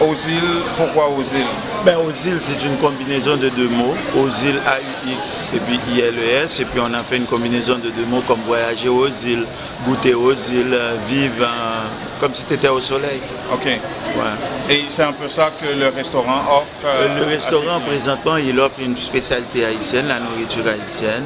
Ozil, pourquoi Ozil? Ben, Ozil, c'est une combinaison de deux mots. Ozil, A-U-X, et puis I-L-E-S. Et puis on a fait une combinaison de deux mots comme voyager aux îles, goûter aux îles, vivre comme si tu étais au soleil. Ok. Ouais. Et c'est un peu ça que le restaurant offre? Le restaurant, présentement, il offre une spécialité haïtienne, la nourriture haïtienne.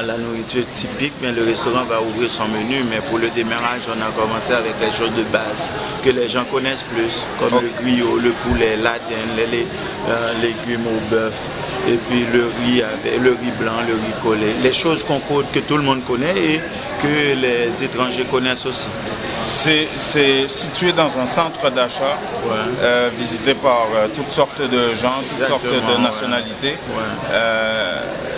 La nourriture typique, mais le restaurant va ouvrir son menu, mais pour le démarrage, on a commencé avec les choses de base que les gens connaissent plus, comme le griot, le poulet, la dinde, les légumes au bœuf, et puis le riz blanc, le riz collé, les choses que tout le monde connaît et que les étrangers connaissent aussi. C'est situé dans un centre d'achat, ouais. Visité par toutes sortes de gens, toutes sortes de nationalités. Ouais.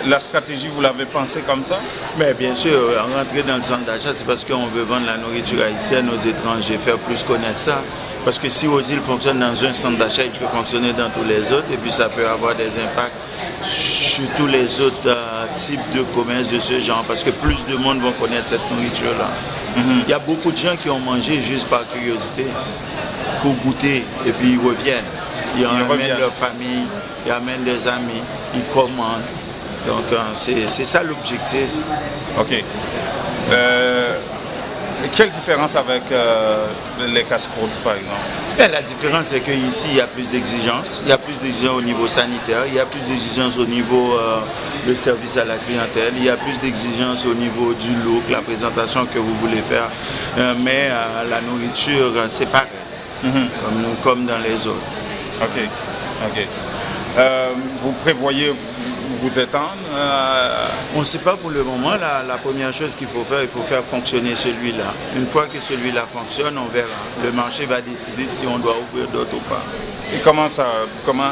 La stratégie, vous l'avez pensée comme ça? Mais bien sûr, rentrer dans le centre d'achat, c'est parce qu'on veut vendre la nourriture haïtienne aux étrangers, faire plus connaître ça. Parce que si Ozil fonctionne dans un centre d'achat, il peut fonctionner dans tous les autres et puis ça peut avoir des impacts sur tous les autres types de commerce de ce genre parce que plus de monde vont connaître cette nourriture-là. Il y a beaucoup de gens qui ont mangé juste par curiosité, pour goûter, et puis ils reviennent. Ils amènent leur famille, ils amènent des amis, ils commandent. Donc c'est ça l'objectif. Ok. Quelle différence avec les casse-croûtes par exemple? Bien, la différence c'est qu'ici il y a plus d'exigences. Il y a plus d'exigences au niveau sanitaire, il y a plus d'exigences au niveau du service à la clientèle, il y a plus d'exigences au niveau du look, la présentation que vous voulez faire. Mais la nourriture c'est pareil, comme dans les autres. Ok, ok. Vous prévoyez vous étendre? On ne sait pas pour le moment. La première chose qu'il faut faire, il faut faire fonctionner celui-là. Une fois que celui-là fonctionne, on verra. Le marché va décider si on doit ouvrir d'autres ou pas. Et comment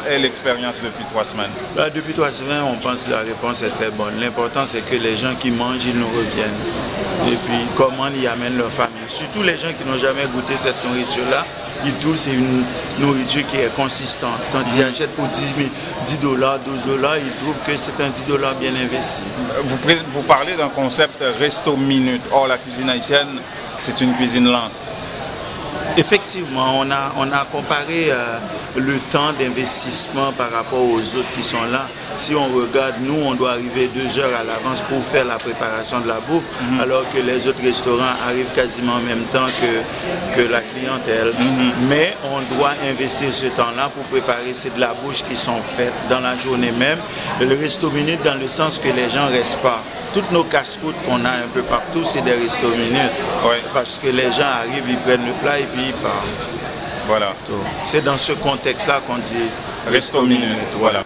est l'expérience depuis 3 semaines? Là, depuis 3 semaines, on pense que la réponse est très bonne. L'important, c'est que les gens qui mangent, ils nous reviennent. Et puis, comment ils amènent leur famille. Surtout les gens qui n'ont jamais goûté cette nourriture-là, ils trouvent que c'est une nourriture qui est consistante. Quand ils achètent pour $10, $12, ils trouvent que c'est un $10 bien investi. Vous parlez d'un concept resto minute. Or, la cuisine haïtienne, c'est une cuisine lente. Effectivement, on a comparé le temps d'investissement par rapport aux autres qui sont là. Si on regarde, nous, on doit arriver 2 heures à l'avance pour faire la préparation de la bouffe, alors que les autres restaurants arrivent quasiment en même temps que la clientèle. Mais on doit investir ce temps-là pour préparer. C'est de la bouche qui sont faites dans la journée même. Le resto minute dans le sens que les gens ne restent pas. Toutes nos casse-croûtes qu'on a un peu partout, c'est des resto minutes. Ouais. Parce que les gens arrivent, ils prennent le plat et puis ils partent. Voilà. C'est dans ce contexte-là qu'on dit resto minute. Voilà.